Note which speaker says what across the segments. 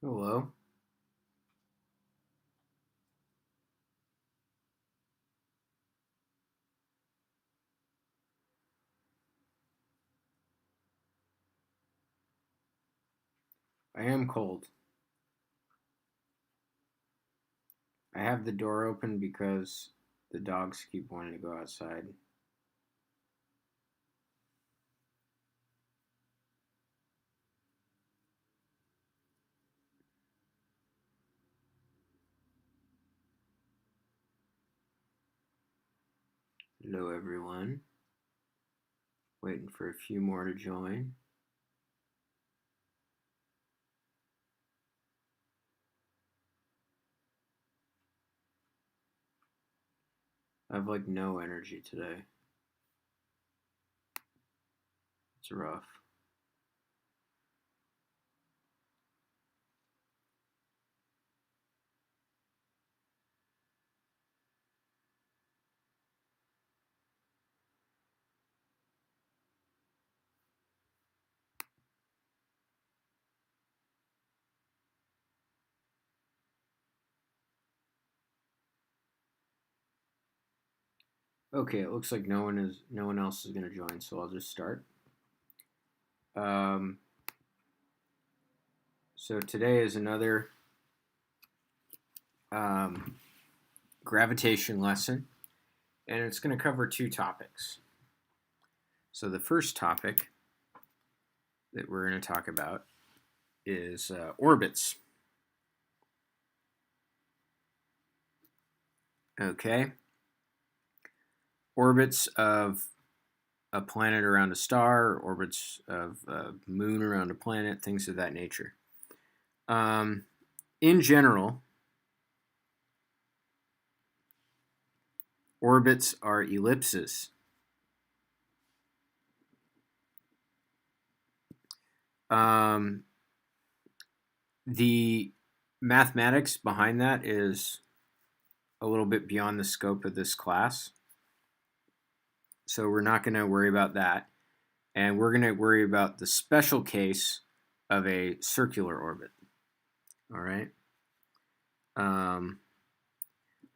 Speaker 1: Hello. I am cold. I have the door open because the dogs keep wanting to go outside. Hello, everyone. Waiting for a few more to join. I have like no energy today. It's rough. Okay, it looks like no one else is gonna join, so I'll just start. Um, so today is another um, gravitation lesson, and it's going to cover two topics. So the first topic that we're going to talk about is orbits. Okay, orbits of a planet around a star, orbits of a moon around a planet, things of that nature. In general, orbits are ellipses. The mathematics behind that is a little bit beyond the scope of this class. So we're not going to worry about that. And we're going to worry about the special case of a circular orbit. All right.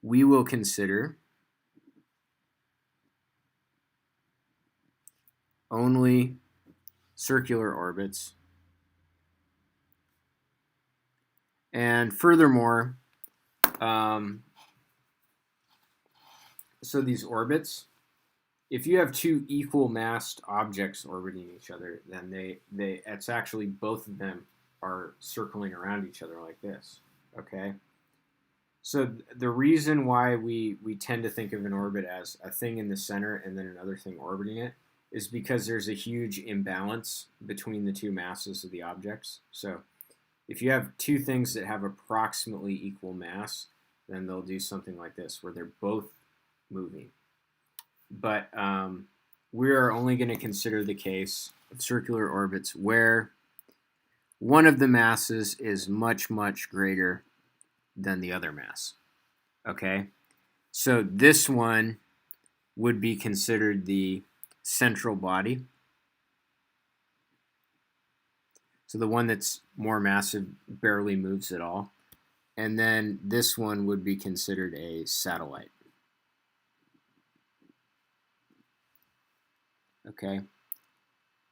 Speaker 1: We will consider only circular orbits. And furthermore, so these orbits, if you have two equal massed objects orbiting each other, then it's actually both of them are circling around each other like this. Okay. So the reason why we tend to think of an orbit as a thing in the center and then another thing orbiting it is because there's a huge imbalance between the two masses of the objects. So if you have two things that have approximately equal mass, then they'll do something like this, where they're both moving. But we are only going to consider the case of circular orbits where one of the masses is much, much greater than the other mass. Okay? So this one would be considered the central body. So the one that's more massive barely moves at all. and then this one would be considered a satellite. Okay,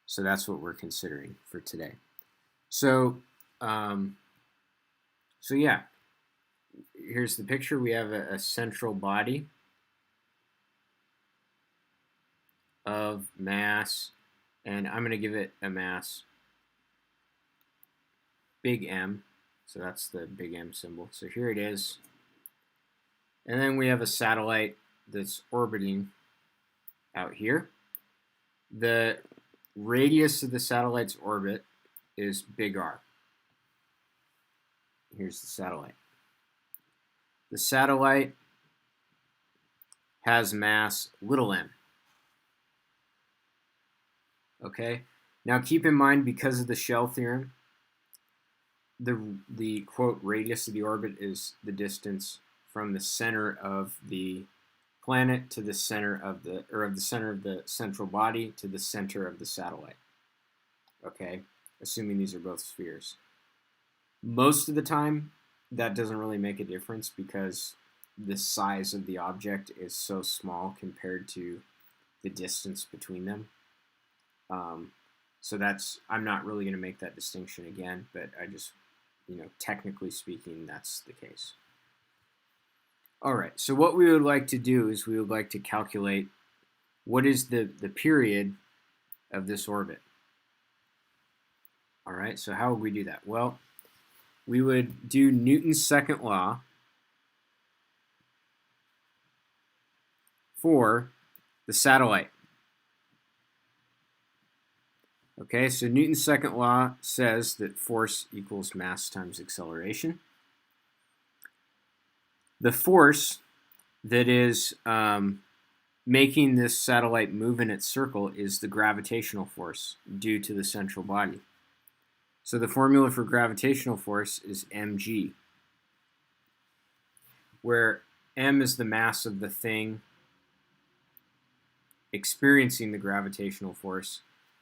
Speaker 1: so that's what we're considering for today. So, yeah, here's the picture. We have a central body of mass, and I'm going to give it a mass big M. So that's the big M symbol. So here it is. And then we have a satellite that's orbiting out here. The radius of the satellite's orbit is big R. Here's the satellite. The satellite has mass little m. Okay? Now keep in mind, because of the shell theorem, the quote radius of the orbit is the distance from the center of the planet to the center of the, or of the center of the central body to the center of the satellite. Okay? Assuming these are both spheres. Most of the time, that doesn't really make a difference because the size of the object is so small compared to the distance between them. So that's, I'm not really going to make that distinction again, but I just, technically speaking, that's the case. All right, so what we would like to do is we would like to calculate what is the period of this orbit. All right, so how would we do that? Well, we would do Newton's second law for the satellite. Okay, so Newton's second law says that force equals mass times acceleration. The force that is making this satellite move in its circle is the gravitational force due to the central body. So the formula for gravitational force is mg, where m is the mass of the thing experiencing the gravitational force,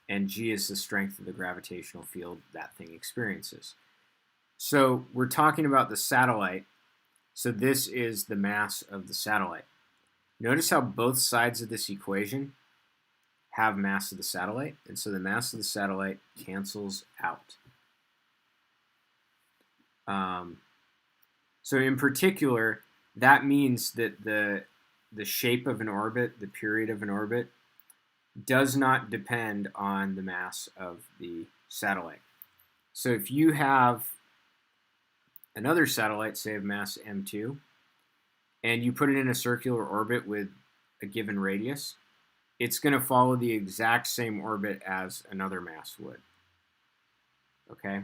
Speaker 1: and g is the strength of the gravitational field that thing experiences. So we're talking about the satellite, so this is the mass of the satellite. Notice how both sides of this equation have mass of the satellite, and so the mass of the satellite cancels out. So in particular, that means that the shape of an orbit, the period of an orbit, does not depend on the mass of the satellite. So if you have another satellite, say of mass m2, and you put it in a circular orbit with a given radius, it's going to follow the exact same orbit as another mass would. Okay?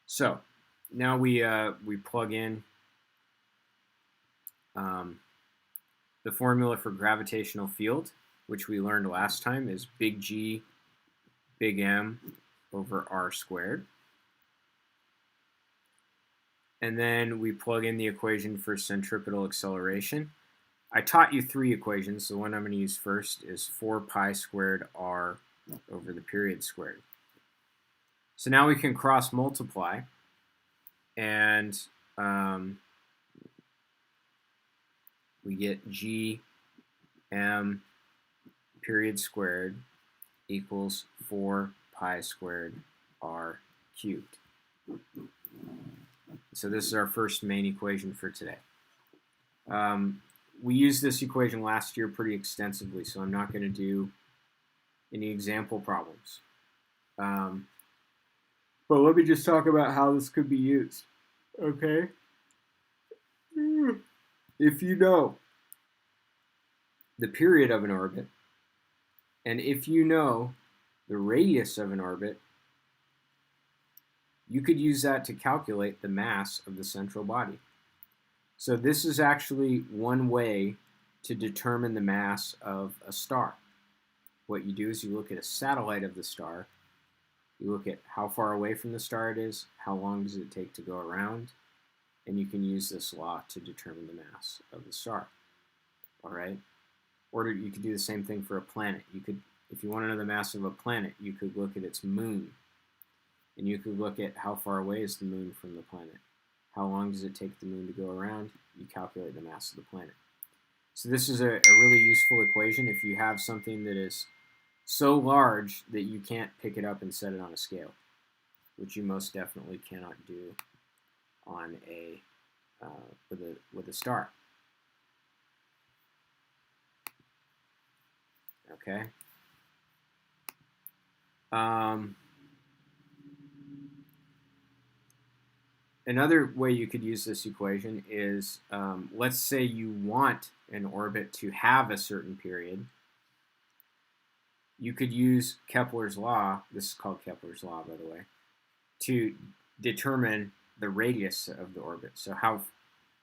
Speaker 1: So now we plug in the formula for gravitational field, which we learned last time is big G, big M over R squared. And then we plug in the equation for centripetal acceleration. I taught you three equations. The one I'm going to use first is 4 pi squared R over the period squared. So now we can cross multiply, and we get G M period squared equals 4 pi squared R cubed. So this is our first main equation for today. We used this equation last year pretty extensively, so I'm not going to do any example problems. But let me just talk about how this could be used. Okay? If you know the period of an orbit, and if you know the radius of an orbit, you could use that to calculate the mass of the central body. So this is actually one way to determine the mass of a star. What you do is you look at a satellite of the star, you look at how far away from the star it is, how long does it take to go around, and you can use this law to determine the mass of the star. All right? Or you could do the same thing for a planet. You could, if you want to know the mass of a planet, you could look at its moon, and you could look at how far away is the moon from the planet. How long does it take the moon to go around? You calculate the mass of the planet. So this is a really useful equation if you have something that is so large that you can't pick it up and set it on a scale, which you most definitely cannot do on a with a star. Okay. Another way you could use this equation is, let's say you want an orbit to have a certain period. You could use Kepler's law, this is called Kepler's law, by the way, to determine the radius of the orbit. So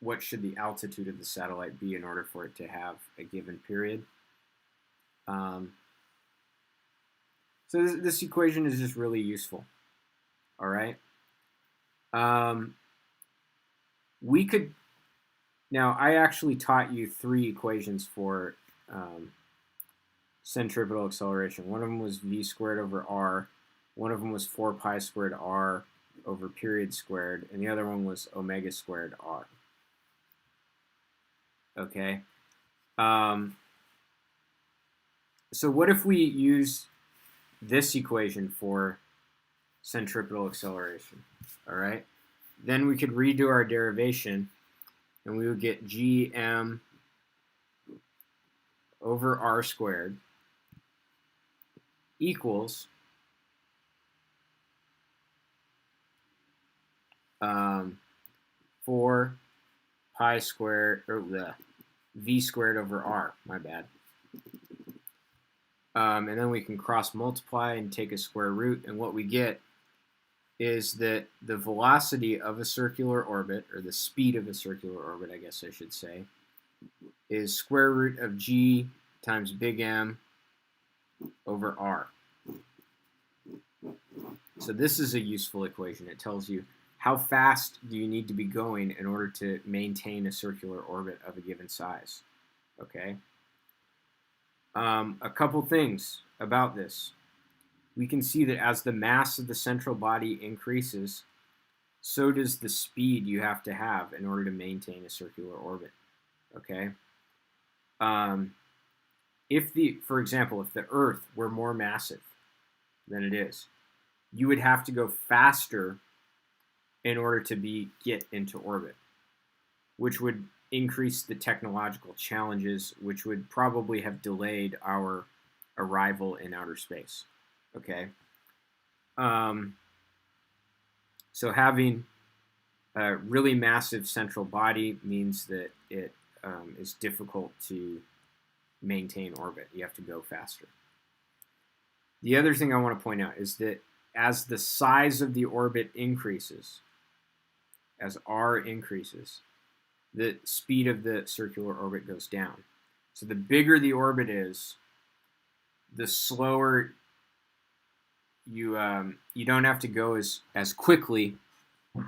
Speaker 1: what should the altitude of the satellite be in order for it to have a given period? So this equation is just really useful. All right. We could, now I actually taught you 3 equations for centripetal acceleration. One of them was v squared over r, one of them was 4 pi squared r over period squared, and the other one was omega squared r. Okay. So what if we use this equation for centripetal acceleration? All right. Then we could redo our derivation, and we would get gm over r squared equals 4 pi squared, or v squared over r, my bad. And then we can cross multiply and take a square root, and what we get is that the velocity of a circular orbit, or the speed of a circular orbit, I guess I should say, is square root of g times big M over r. So this is a useful equation. It tells you how fast do you need to be going in order to maintain a circular orbit of a given size. Okay. A couple things about this. We can see that as the mass of the central body increases, so does the speed you have to have in order to maintain a circular orbit. Okay. For example, if the Earth were more massive than it is, you would have to go faster in order to get into orbit, which would increase the technological challenges, which would probably have delayed our arrival in outer space. Okay. So having a really massive central body means that it is difficult to maintain orbit. You have to go faster. The other thing I want to point out is that as the size of the orbit increases, as r increases, the speed of the circular orbit goes down. So the bigger the orbit is, the slower you don't have to go as quickly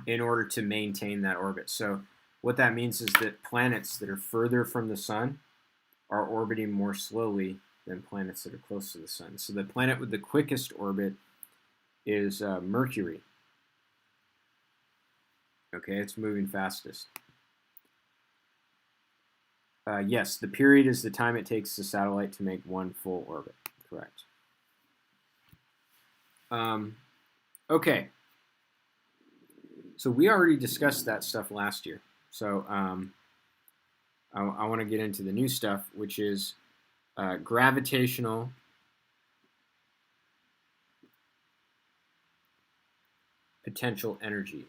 Speaker 1: in order to maintain that orbit. So what that means is that planets that are further from the sun are orbiting more slowly than planets that are close to the sun. So the planet with the quickest orbit is Mercury. Okay, it's moving fastest. Yes, the period is the time it takes the satellite to make one full orbit. Correct. Okay. So we already discussed that stuff last year. So I want to get into the new stuff, which is gravitational potential energy.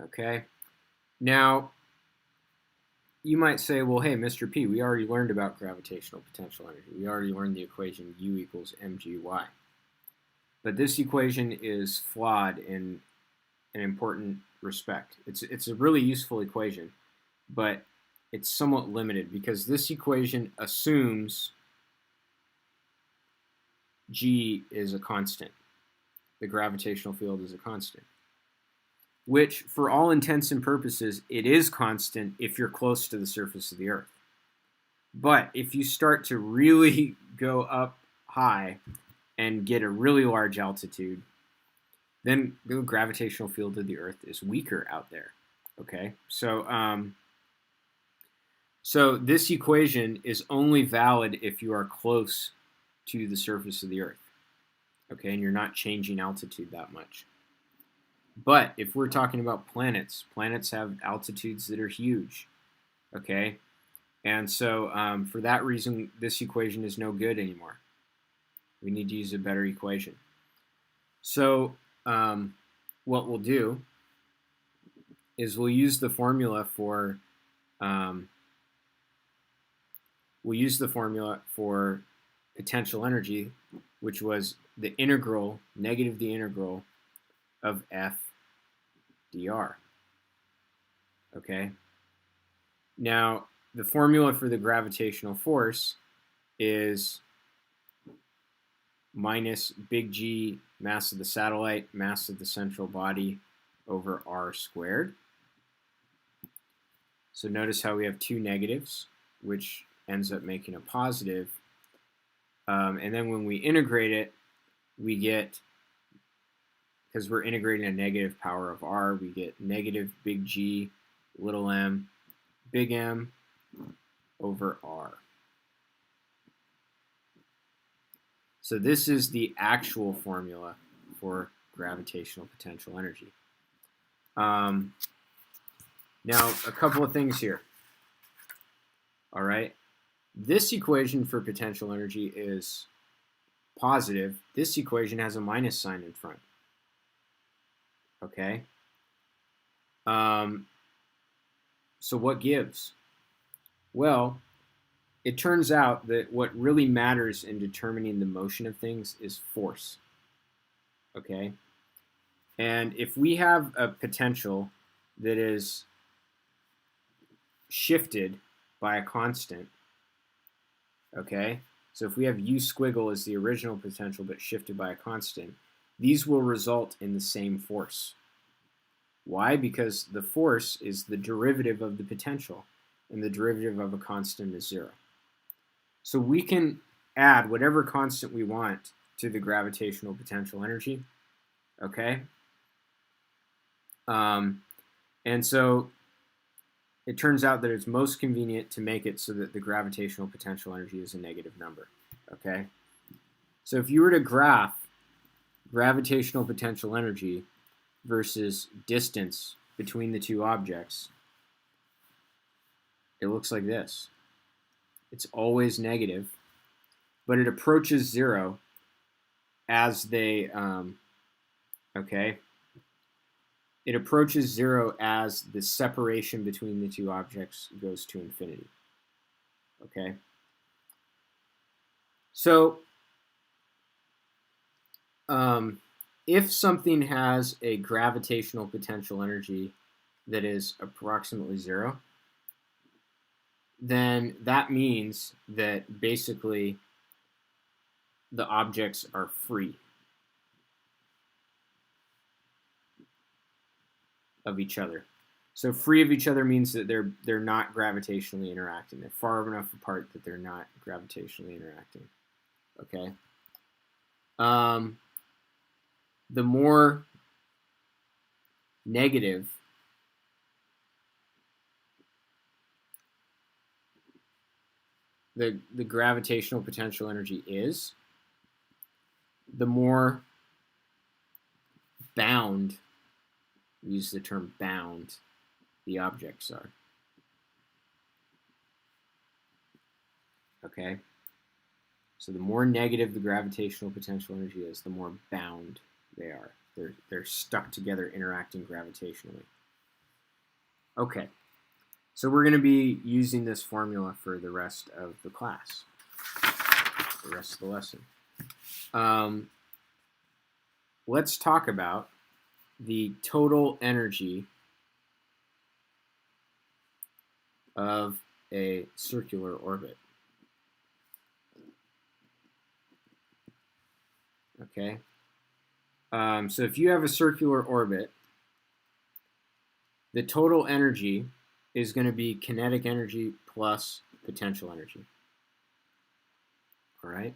Speaker 1: Okay. Now, you might say, well, hey, Mr. P, we already learned about gravitational potential energy. We already learned the equation U equals mgy. But this equation is flawed in an important respect. It's a really useful equation, but it's somewhat limited because this equation assumes G is a constant. The gravitational field is a constant. which for all intents and purposes, it is constant if you're close to the surface of the Earth. But if you start to really go up high and get a really large altitude, then the gravitational field of the Earth is weaker out there. Okay, so this equation is only valid if you are close to the surface of the Earth. Okay, and you're not changing altitude that much. But if we're talking about planets, planets have altitudes that are huge. Okay, and so for that reason, this equation is no good anymore. We need to use a better equation. So what we'll do is we'll use the formula for potential energy, which was the integral, negative the integral of F dr. Okay. Now, the formula for the gravitational force is minus big G, mass of the satellite, mass of the central body, over r squared. So notice how we have two negatives, which ends up making a positive. And then when we integrate it, we get, because we're integrating a negative power of r, we get negative big G, little m, big M over r. So this is the actual formula for gravitational potential energy. Now, a couple of things here. All right. This equation for potential energy is positive. This equation has a minus sign in front. Okay. So what gives? Well, it turns out that what really matters in determining the motion of things is force. Okay? And if we have a potential that is shifted by a constant, okay? So if we have U squiggle as the original potential but shifted by a constant, these will result in the same force. Why? Because the force is the derivative of the potential, and the derivative of a constant is 0. So we can add whatever constant we want to the gravitational potential energy, okay? And so it turns out that it's most convenient to make it so that the gravitational potential energy is a negative number, okay? So if you were to graph gravitational potential energy versus distance between the two objects, it looks like this. It's always negative, but it approaches 0 as they, okay? It approaches 0 as the separation between the two objects goes to infinity, okay? So, if something has a gravitational potential energy that is approximately 0, then that means that basically the objects are free of each other. So free of each other means that they're not gravitationally interacting. They're far enough apart that they're not gravitationally interacting. Okay. The more negative the gravitational potential energy is, the more bound, we use the term bound, the objects are. Okay? So the more negative the gravitational potential energy is, the more bound they are. They're stuck together interacting gravitationally. Okay. So we're going to be using this formula for the rest of the class, the rest of the lesson. Let's talk about the total energy of a circular orbit. Okay. So if you have a circular orbit, the total energy is going to be kinetic energy plus potential energy. All right?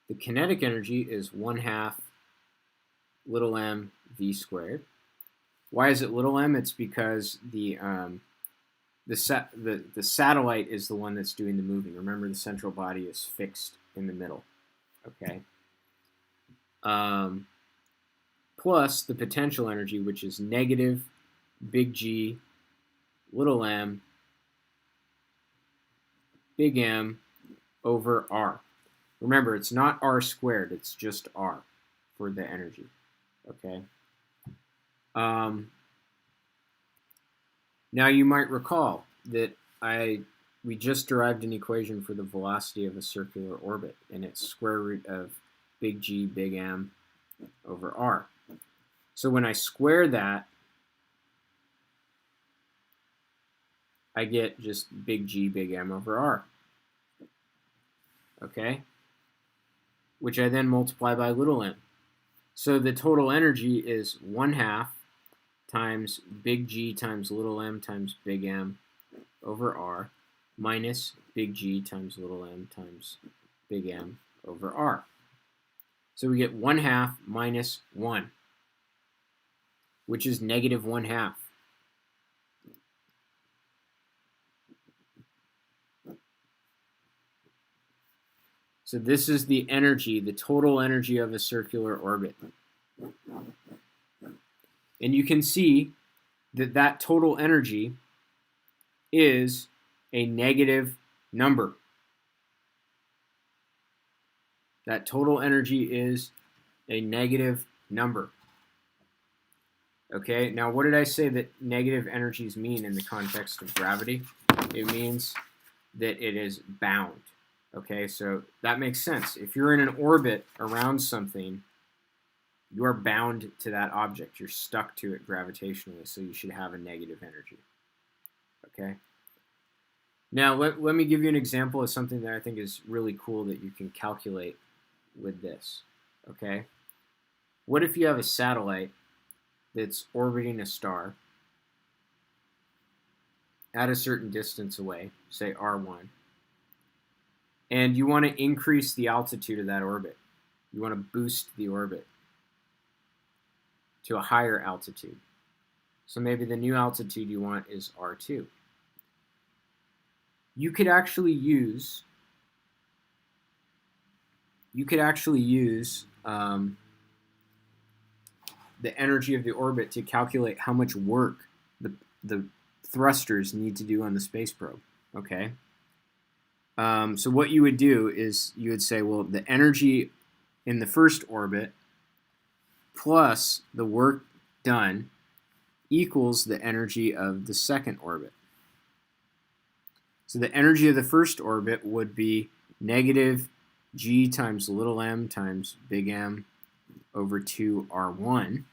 Speaker 1: The kinetic energy is 1/2 little m v squared. Why is it little m? It's because the satellite is the one that's doing the moving. Remember, the central body is fixed in the middle. Okay. Plus the potential energy, which is negative big G, little m, big M over R. Remember, it's not R squared, it's just R for the energy. Okay. Now you might recall that we just derived an equation for the velocity of a circular orbit, and it's square root of big G, big M over R. So when I square that, I get just big G, big M over R. Okay? Which I then multiply by little m. So the total energy is 1/2 times big G times little m times big M over R minus big G times little m times big M over R. So we get 1/2 minus 1, which is negative 1/2. So this is the energy, the total energy of a circular orbit. And you can see that that total energy is a negative number. That total energy is a negative number. Okay, now what did I say that negative energies mean in the context of gravity? It means that it is bound. Okay, so that makes sense. If you're in an orbit around something, you are bound to that object. You're stuck to it gravitationally, so you should have a negative energy. Okay? Now, let me give you an example of something that I think is really cool that you can calculate with this. Okay? What if you have a satellite that's orbiting a star at a certain distance away, say R1, and you want to increase the altitude of that orbit. You want to boost the orbit to a higher altitude. So maybe the new altitude you want is R2. You could actually use the energy of the orbit to calculate how much work the thrusters need to do on the space probe. Okay. So what you would do is you would say, well, the energy in the first orbit plus the work done equals the energy of the second orbit. So the energy of the first orbit would be negative G times little m times big M over 2R1.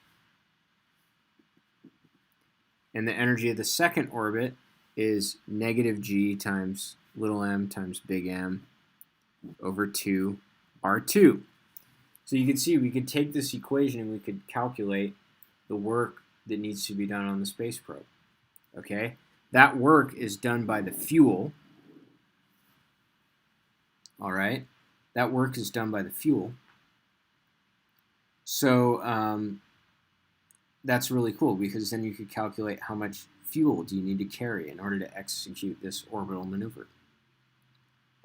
Speaker 1: And the energy of the second orbit is negative G times little m times big M over 2R2. So you can see we could take this equation and we could calculate the work that needs to be done on the space probe. Okay? That work is done by the fuel. All right? That work is done by the fuel. So that's really cool because then you could calculate how much fuel do you need to carry in order to execute this orbital maneuver.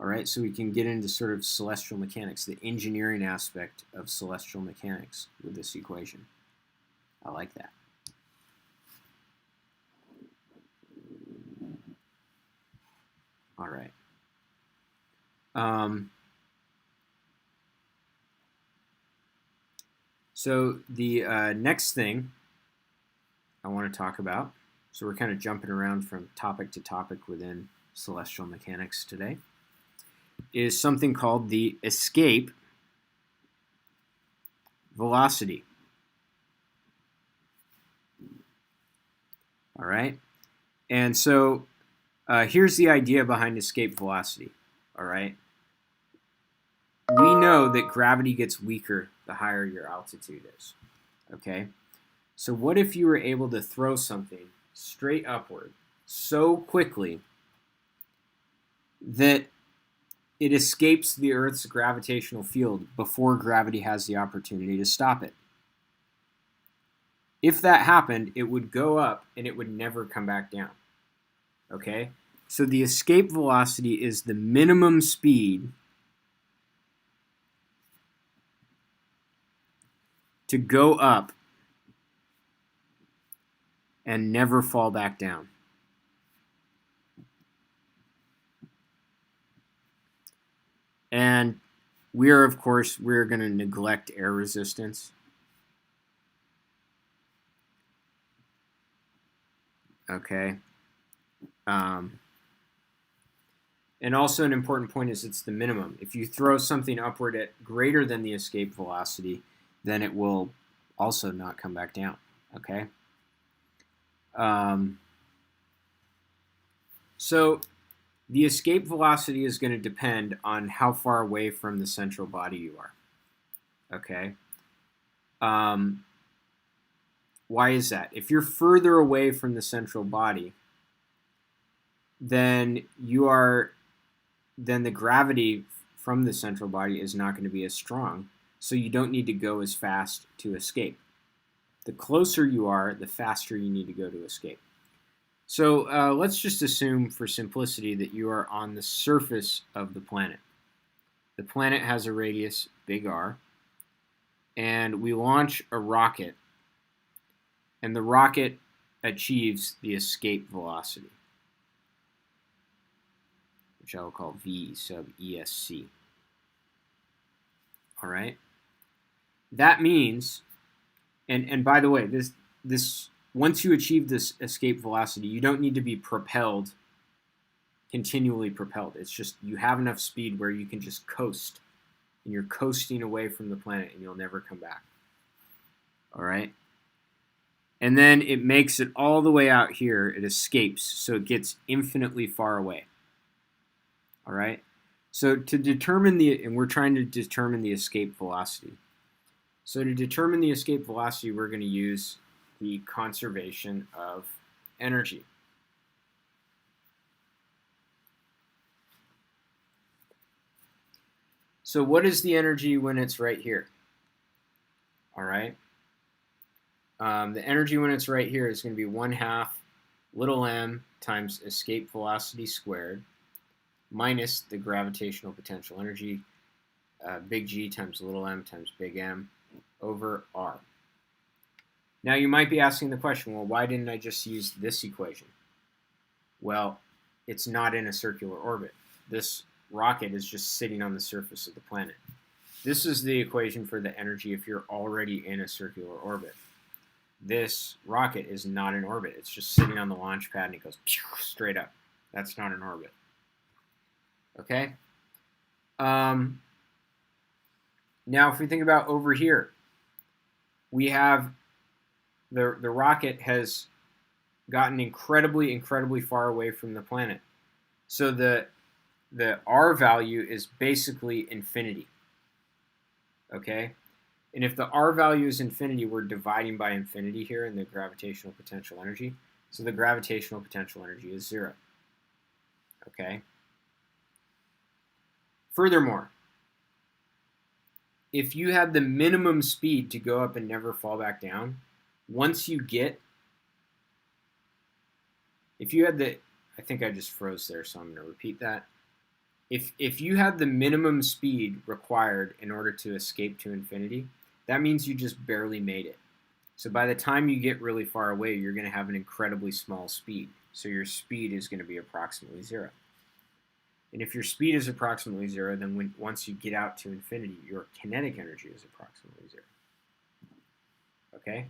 Speaker 1: All right, so we can get into sort of celestial mechanics, the engineering aspect of celestial mechanics with this equation. I like that. All right. So the next thing I want to talk about, so we're kind of jumping around from topic to topic within celestial mechanics today, is something called the escape velocity. All right? And so here's the idea behind escape velocity. All right? We know that gravity gets weaker the higher your altitude is. Okay? So what if you were able to throw something straight upward so quickly that it escapes the Earth's gravitational field before gravity has the opportunity to stop it. If that happened, it would go up and it would never come back down. Okay? So the escape velocity is the minimum speed to go up and never fall back down. And we're going to neglect air resistance. Okay. And also an important point is it's the minimum. If you throw something upward at greater than the escape velocity, then it will also not come back down. Okay. So the escape velocity is going to depend on how far away from the central body you are. Okay. Why is that? If you're further away from the central body, then the gravity from the central body is not going to be as strong, so you don't need to go as fast to escape. The closer you are, the faster you need to go to escape. So let's just assume for simplicity that you are on the surface of the planet. The planet has a radius, big R, and we launch a rocket, and the rocket achieves the escape velocity, which I will call V sub ESC. All right? That means, and by the way, this once you achieve this escape velocity, you don't need to be propelled, continually propelled. It's just you have enough speed where you can just coast, and you're coasting away from the planet, and you'll never come back. All right? And then it makes it all the way out here. It escapes, so it gets infinitely far away. All right? So to determine and we're trying to determine the escape velocity. So to determine the escape velocity, we're going to use the conservation of energy. So what is the energy when it's right here? All right? The energy when it's right here is going to be 1/2 little m times escape velocity squared minus the gravitational potential energy, big G times little m times big M over R. Now you might be asking the question, well, why didn't I just use this equation? Well, it's not in a circular orbit. This rocket is just sitting on the surface of the planet. This is the equation for the energy if you're already in a circular orbit. This rocket is not in orbit. It's just sitting on the launch pad and it goes straight up. That's not an orbit. Okay? Now, if we think about over here, we have the rocket has gotten incredibly, incredibly far away from the planet. So the R value is basically infinity. Okay? And if the R value is infinity, we're dividing by infinity here in the gravitational potential energy. So the gravitational potential energy is 0. Okay? Furthermore, if you had the minimum speed to go up and never fall back down, once you get, if you had the, I think I just froze there, so I'm going to repeat that. If you had the minimum speed required in order to escape to infinity, that means you just barely made it. So by the time you get really far away, you're going to have an incredibly small speed. So your speed is going to be approximately 0. And if your speed is approximately 0, then once you get out to infinity, your kinetic energy is approximately 0. Okay?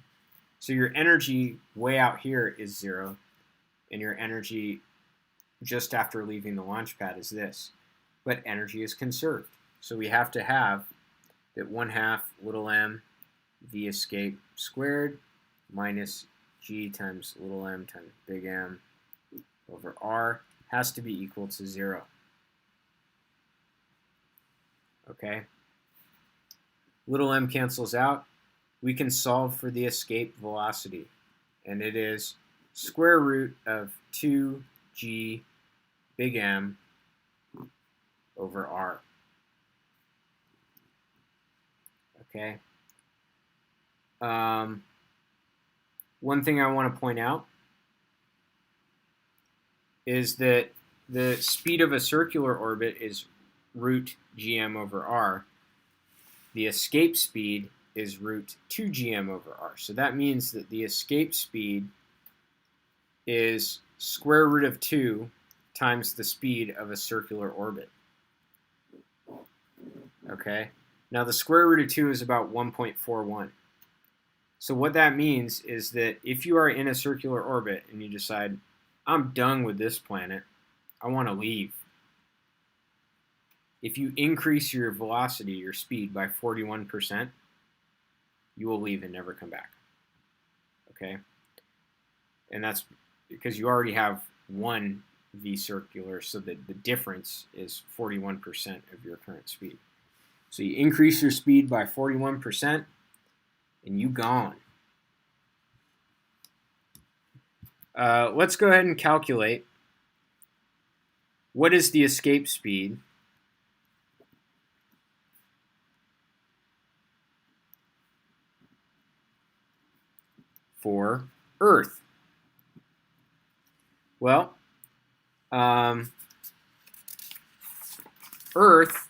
Speaker 1: So your energy way out here is 0, and your energy just after leaving the launch pad is this. But energy is conserved. So we have to have that 1/2 little m v escape squared minus G times little m times big M over R has to be equal to 0. Okay? Little m cancels out. We can solve for the escape velocity. And it is square root of 2g big M over r. Okay. One thing I want to point out is that the speed of a circular orbit is root gm over r. The escape speed is root 2gm over r. So that means that the escape speed is square root of 2 times the speed of a circular orbit. Okay? Now the square root of 2 is about 1.41. So what that means is that if you are in a circular orbit and you decide, I'm done with this planet, I want to leave. If you increase your velocity, your speed, by 41%, you will leave and never come back. Okay? And that's because you already have one V circular, so that the difference is 41% of your current speed. So you increase your speed by 41%, and you gone. Let's go ahead and calculate what is the escape speed for Earth. Well, Earth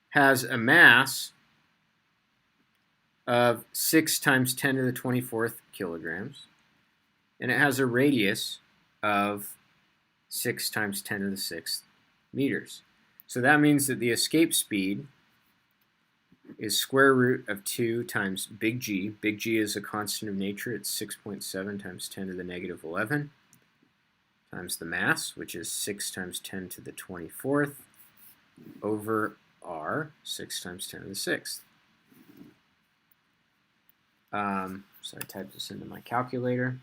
Speaker 1: has a mass of 6 times 10 to the 24th kilograms, and it has a radius of 6 times 10 to the 6th meters. So that means that the escape speed is square root of 2 times big G. Big G is a constant of nature. It's 6.7 times 10 to the negative 11 times the mass, which is 6 times 10 to the 24th, over R, 6 times 10 to the 6th. So I typed this into my calculator.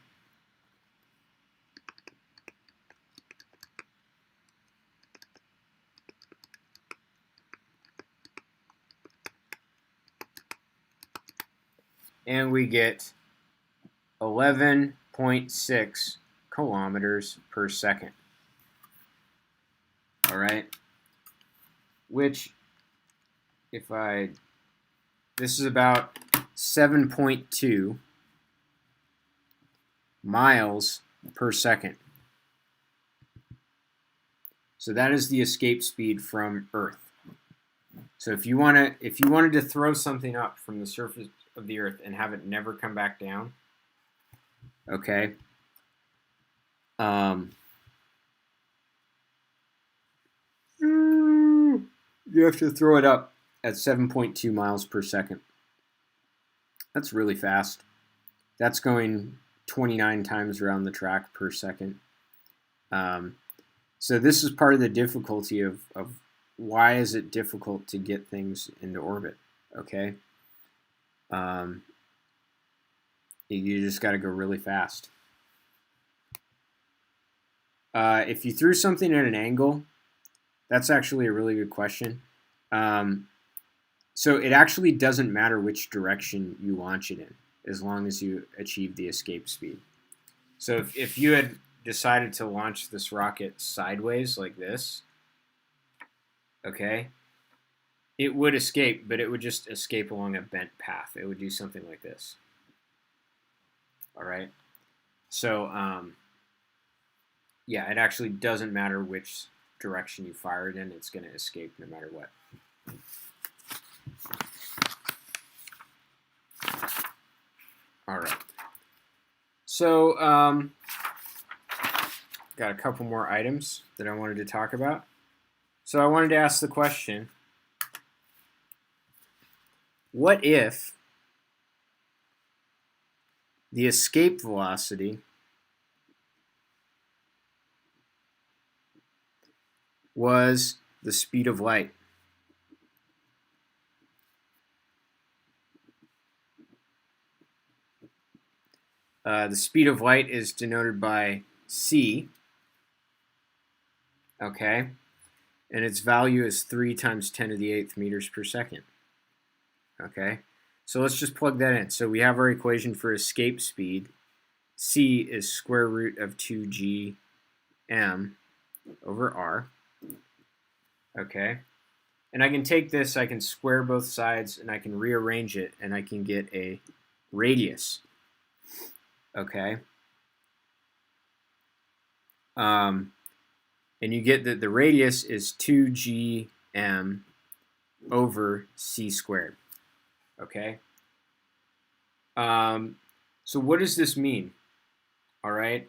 Speaker 1: And we get 11.6 kilometers per second. All right? Which, this is about 7.2 miles per second. So that is the escape speed from Earth. So if you wanted to throw something up from the surface of the Earth and have it never come back down, okay, you have to throw it up at 7.2 miles per second. That's really fast. That's going 29 times around the track per second. So this is part of the difficulty of why is it difficult to get things into orbit, okay? You just got to go really fast. If you threw something at an angle, that's actually a really good question. So it actually doesn't matter which direction you launch it in, as long as you achieve the escape speed. So if you had decided to launch this rocket sideways like this, okay, it would escape, but it would just escape along a bent path. It would do something like this. All right? So, yeah, it actually doesn't matter which direction you fire it in. It's going to escape no matter what. All right. So, got a couple more items that I wanted to talk about. So I wanted to ask the question, what if the escape velocity was the speed of light? The speed of light is denoted by c, okay, and its value is 3 times 10 to the 8th meters per second, okay. So let's just plug that in. So we have our equation for escape speed. C is square root of 2gm over r. Okay. And I can take this, I can square both sides, and I can rearrange it, and I can get a radius. Okay. And you get that the radius is 2gm over c squared. Okay. So what does this mean? All right.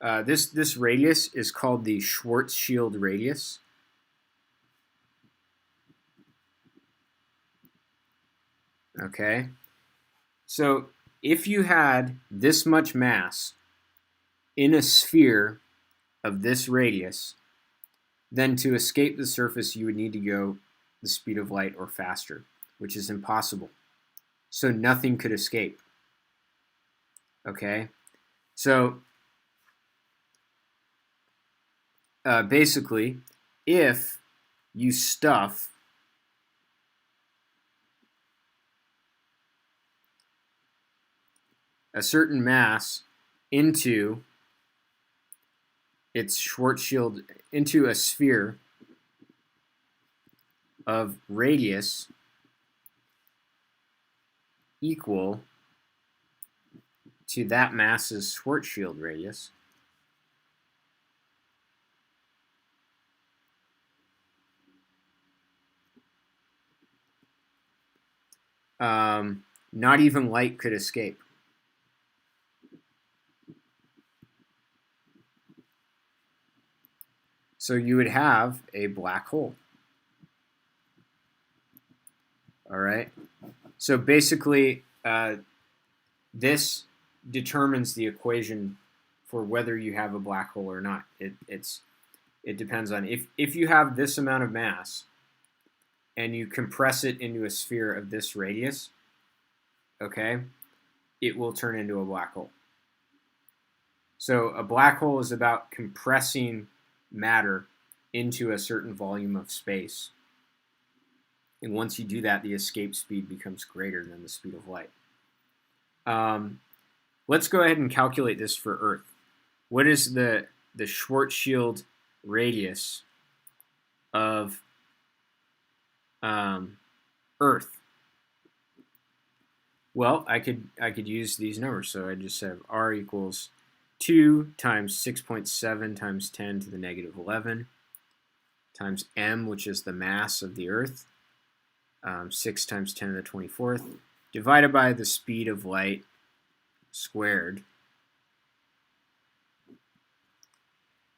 Speaker 1: This radius is called the Schwarzschild radius. Okay. So if you had this much mass in a sphere of this radius, then to escape the surface, you would need to go the speed of light or faster, which is impossible. So nothing could escape. Okay. So basically, if you stuff a certain mass into its Schwarzschild, into a sphere of radius equal to that mass's Schwarzschild radius, not even light could escape. So you would have a black hole. All right. So basically, this determines the equation for whether you have a black hole or not. It depends on if you have this amount of mass and you compress it into a sphere of this radius, okay, it will turn into a black hole. So a black hole is about compressing matter into a certain volume of space. And once you do that, the escape speed becomes greater than the speed of light. Let's go ahead and calculate this for Earth. What is the Schwarzschild radius of Earth? Well, I could use these numbers. So I just have r equals 2 times 6.7 times 10 to the negative 11 times m, which is the mass of the Earth, 6 times 10 to the 24th, divided by the speed of light squared.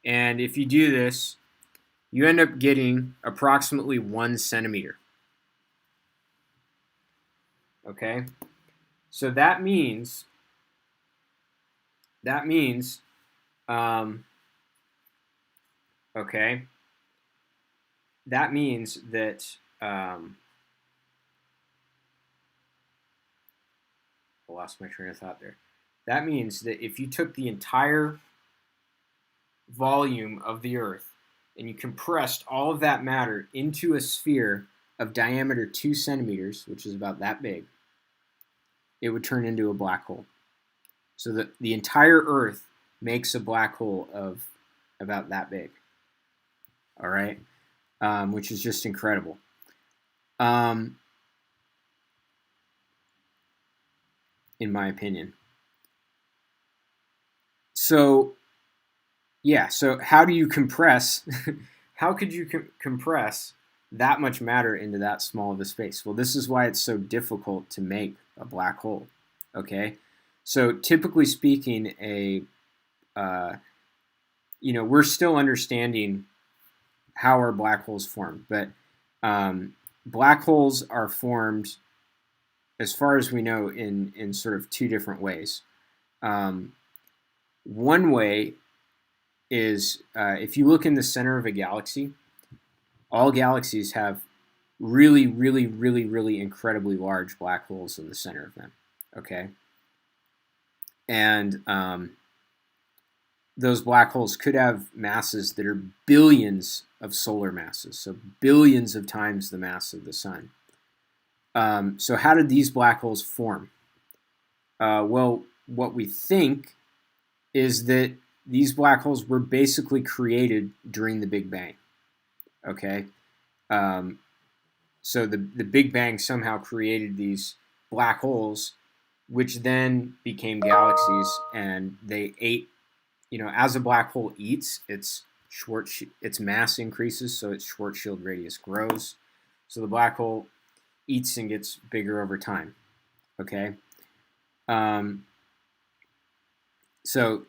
Speaker 1: And if you do this, you end up getting approximately 1 centimeter. Okay? So that means okay, that means that I lost my train of thought there. That means that if you took the entire volume of the Earth and you compressed all of that matter into a sphere of diameter 2 centimeters, which is about that big, it would turn into a black hole. So that the entire Earth makes a black hole of about that big. All right, which is just incredible. In my opinion. So, yeah. So how do you compress? How could you compress that much matter into that small of a space? Well, this is why it's so difficult to make a black hole. Okay. So typically speaking, we're still understanding how are black holes formed, but black holes are formed, as far as we know, in sort of two different ways. One way is if you look in the center of a galaxy, all galaxies have really, really, really, really incredibly large black holes in the center of them. Okay. And those black holes could have masses that are billions of solar masses, so billions of times the mass of the sun. So how did these black holes form? Well, what we think is that these black holes were basically created during the Big Bang. Okay, um, so the Big Bang somehow created these black holes, which then became galaxies, and they ate. As a black hole eats, its mass increases, so its Schwarzschild radius grows. So the black hole eats and gets bigger over time. Okay, um, so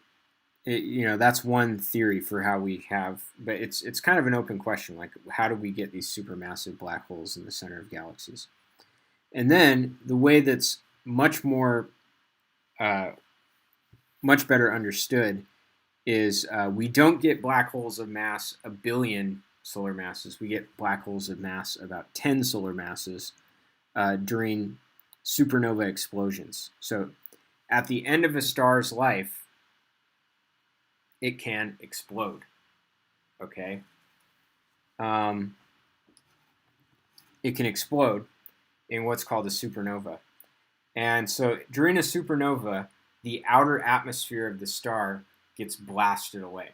Speaker 1: that's one theory for how we have, but it's kind of an open question. Like, how do we get these supermassive black holes in the center of galaxies? And then the way that's much more, much better understood is we don't get black holes of mass a billion solar masses. We get black holes of mass about 10 solar masses during supernova explosions. So at the end of a star's life, it can explode. Okay. It can explode in what's called a supernova. And so during a supernova, the outer atmosphere of the star gets blasted away.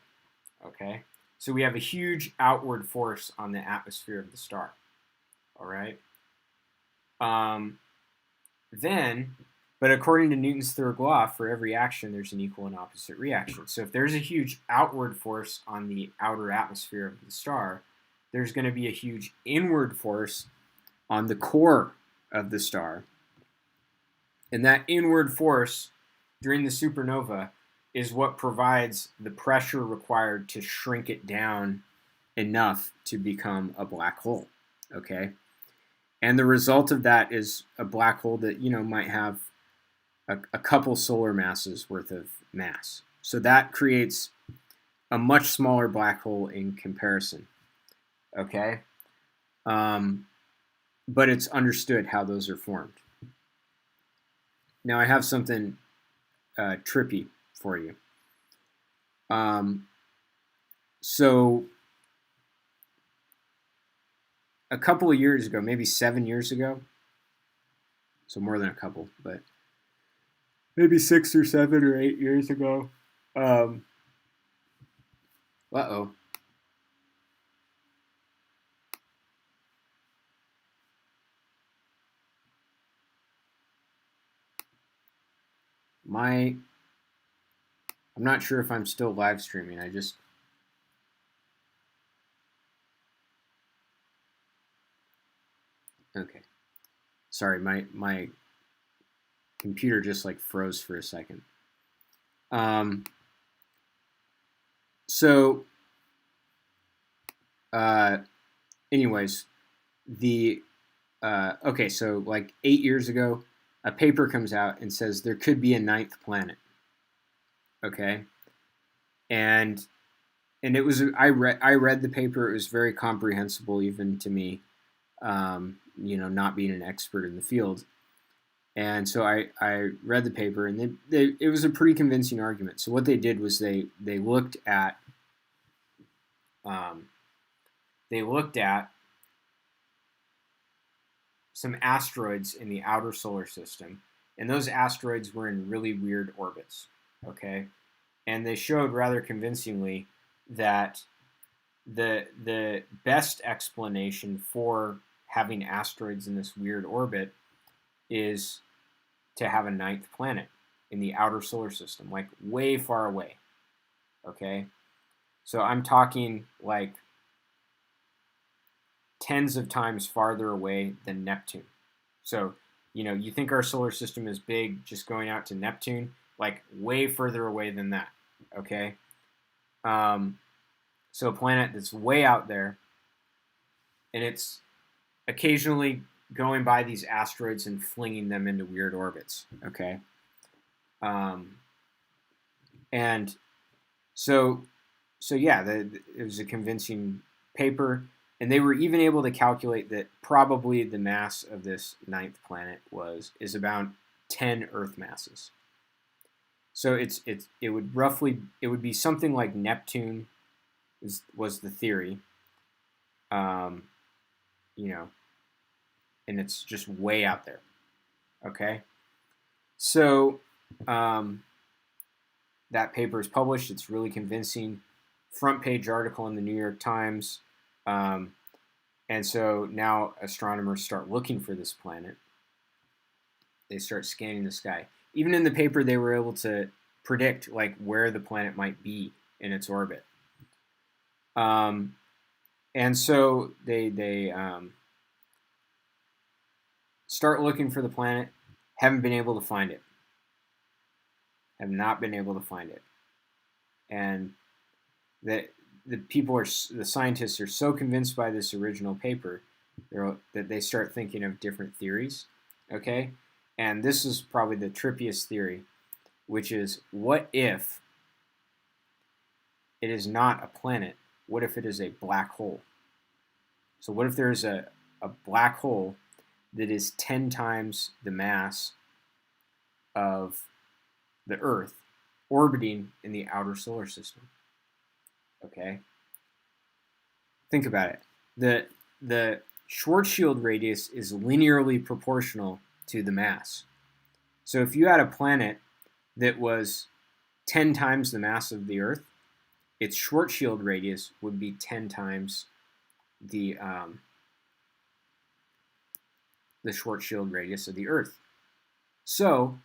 Speaker 1: Okay? So we have a huge outward force on the atmosphere of the star. All right? But according to Newton's third law, for every action, there's an equal and opposite reaction. So if there's a huge outward force on the outer atmosphere of the star, there's going to be a huge inward force on the core of the star. And that inward force during the supernova is what provides the pressure required to shrink it down enough to become a black hole. Okay? And the result of that is a black hole that, might have a couple solar masses worth of mass. So that creates a much smaller black hole in comparison. Okay? But it's understood how those are formed. Now I have something trippy for you. So a couple of years ago, maybe 7 years ago, so more than a couple, but maybe 6 or 7 or 8 years ago. Uh-oh. I'm not sure if I'm still live streaming. Okay. Sorry, my computer just like froze for a second. So, anyways, okay, so like 8 years ago, a paper comes out and says there could be a ninth planet. Okay, and it was I read the paper. It was very comprehensible even to me, not being an expert in the field. And so I read the paper, and it was a pretty convincing argument. So what they did was they looked at some asteroids in the outer solar system, and those asteroids were in really weird orbits. Okay, and they showed rather convincingly that the best explanation for having asteroids in this weird orbit is to have a ninth planet in the outer solar system, like way far away. Okay, so I'm talking like tens of times farther away than Neptune. So, you think our solar system is big just going out to Neptune, like way further away than that. Okay, so a planet that's way out there, and it's occasionally going by these asteroids and flinging them into weird orbits. Okay, and so yeah, it was a convincing paper, and they were even able to calculate that probably the mass of this ninth planet is about 10 Earth masses. So it would be something like Neptune was the theory, and it's just way out there. Okay, so that paper is published. It's really convincing. Front page article in the New York Times. And so now astronomers start looking for this planet. They start scanning the sky. Even in the paper, they were able to predict like where the planet might be in its orbit. And so they start looking for the planet. Haven't been able to find it. Have not been able to find it. And the scientists are so convinced by this original paper that they start thinking of different theories. Okay, and this is probably the trippiest theory, which is, what if it is not a planet? What if it is a black hole? So what if there's a black hole that is 10 times the mass of the Earth orbiting in the outer solar system? Okay, think about it. The Schwarzschild radius is linearly proportional to the mass. So if you had a planet that was 10 times the mass of the Earth, its Schwarzschild radius would be 10 times the Schwarzschild radius of the Earth. So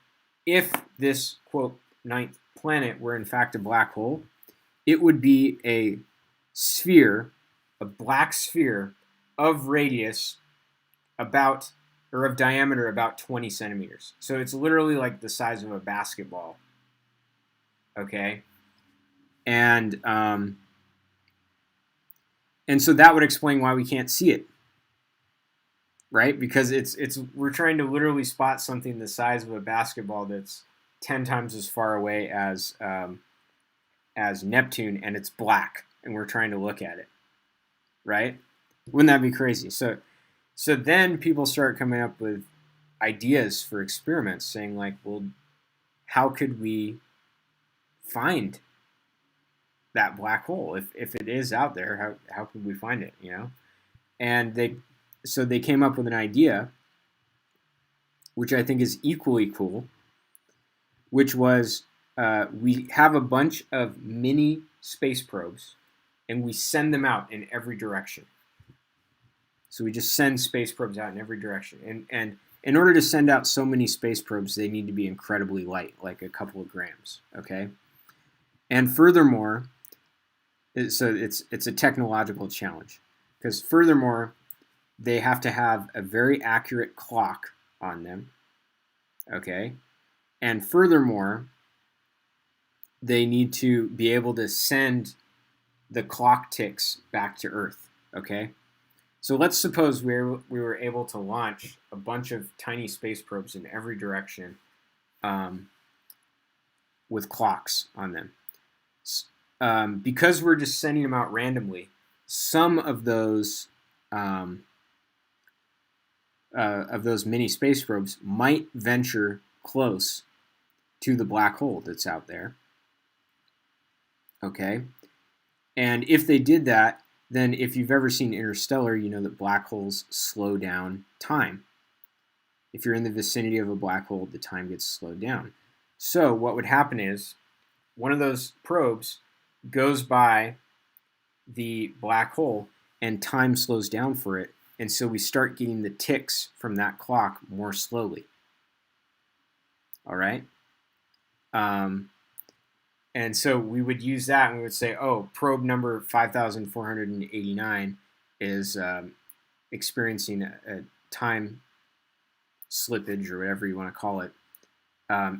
Speaker 1: if this, quote, ninth planet were in fact a black hole, it would be a sphere, a black sphere of radius about, or of diameter about 20 centimeters. So it's literally like the size of a basketball. Okay? And so that would explain why we can't see it. Right? Because we're trying to literally spot something the size of a basketball that's 10 times as far away as Neptune, and it's black, and we're trying to look at it, right? Wouldn't that be crazy? So then people start coming up with ideas for experiments, saying like, well, how could we find that black hole if it is out there? How could we find it? You know, and they came up with an idea, which I think is equally cool, which was, we have a bunch of mini space probes, and we send them out in every direction. So we just send space probes out in every direction. And in order to send out so many space probes, they need to be incredibly light, like a couple of grams, okay? And furthermore, so it's a technological challenge, because furthermore, they have to have a very accurate clock on them, okay? And furthermore, they need to be able to send the clock ticks back to Earth, okay? So let's suppose we were able to launch a bunch of tiny space probes in every direction with clocks on them. Because we're just sending them out randomly, some of those mini space probes might venture close to the black hole that's out there. Okay? And if they did that, then if you've ever seen Interstellar, you know that black holes slow down time. If you're in the vicinity of a black hole, the time gets slowed down. So what would happen is one of those probes goes by the black hole and time slows down for it. And so we start getting the ticks from that clock more slowly. All right? And so we would use that and we would say, oh, probe number 5,489 is experiencing a time slippage or whatever you want to call it.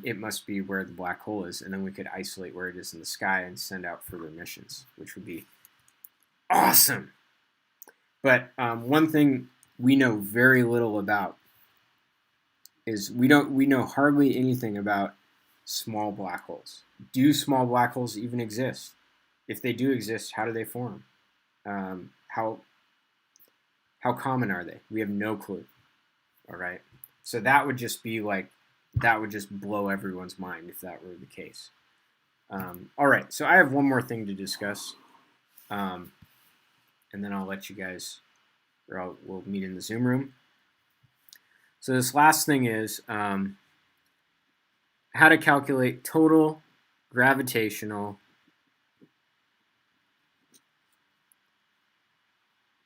Speaker 1: It must be where the black hole is. And then we could isolate where it is in the sky and send out further missions, which would be awesome. But one thing we know very little about is we know hardly anything about small black holes. Do small black holes even exist? If they do exist, how do they form? How common are they? We have no clue. All right. So that would just blow everyone's mind if that were the case. All right. So I have one more thing to discuss, and then I'll let you guys, we'll meet in the Zoom room. So this last thing is how to calculate total gravitational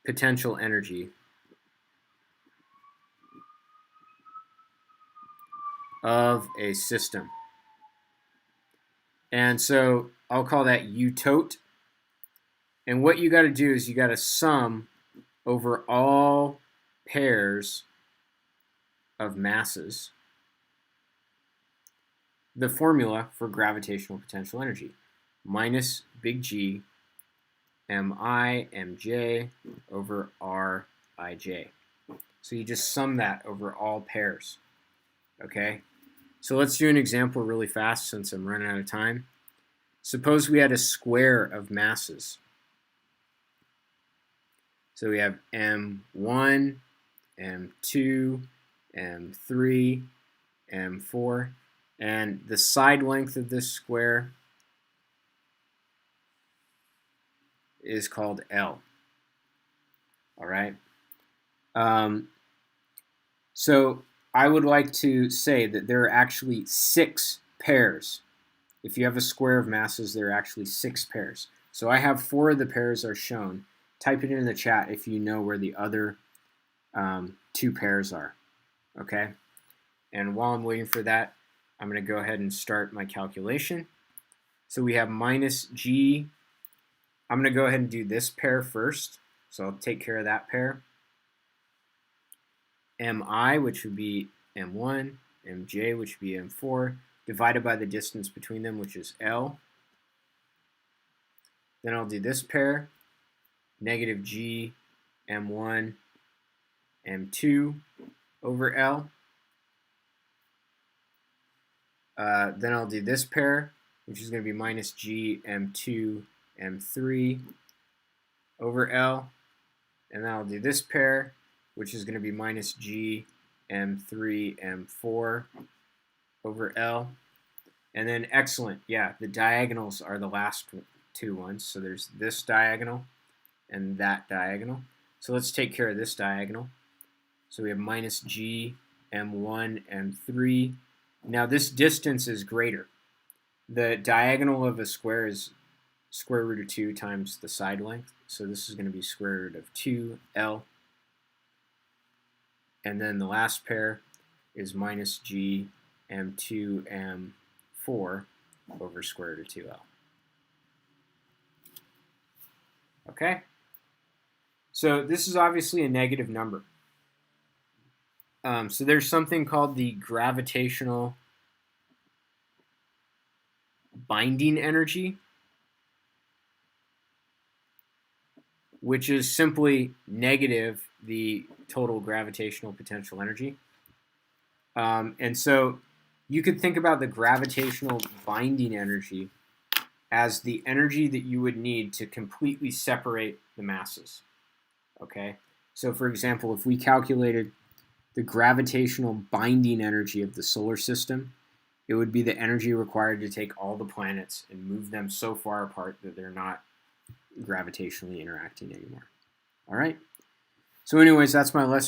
Speaker 1: potential energy of a system. And so I'll call that U tot. And what you got to do is you got to sum over all pairs of masses the formula for gravitational potential energy, minus big G mi mj over rij. So you just sum that over all pairs. Okay? So let's do an example really fast since I'm running out of time. Suppose we had a square of masses. So we have M1, M2, M3, M4, and the side length of this square is called L. All right? So I would like to say that there are actually 6 pairs. If you have a square of masses, there are actually 6 pairs. So I have 4 of the pairs are shown. Type it in the chat if you know where the other 2 pairs are. Okay? And while I'm waiting for that, I'm going to go ahead and start my calculation. So we have minus G. I'm going to go ahead and do this pair first. So I'll take care of that pair. Mi, which would be M1, Mj, which would be M4, divided by the distance between them, which is L. Then I'll do this pair, negative G, M1, M2 over L. Then I'll do this pair, which is going to be minus G, M2, M3 over L. And then I'll do this pair, which is going to be minus G, M3, M4 over L. And then excellent, yeah, the diagonals are the last 2 ones. So there's this diagonal and that diagonal. So let's take care of this diagonal. So we have minus G, M1, M3. Now this distance is greater. The diagonal of a square is square root of 2 times the side length. So this is going to be square root of 2L. And then the last pair is minus G, M2, M4 over square root of 2L. Okay? So this is obviously a negative number. So there's something called the gravitational binding energy, which is simply negative the total gravitational potential energy. And so you could think about the gravitational binding energy as the energy that you would need to completely separate the masses. Okay? So for example, if we calculated the gravitational binding energy of the solar system, it would be the energy required to take all the planets and move them so far apart that they're not gravitationally interacting anymore. All right? So anyways, that's my lesson.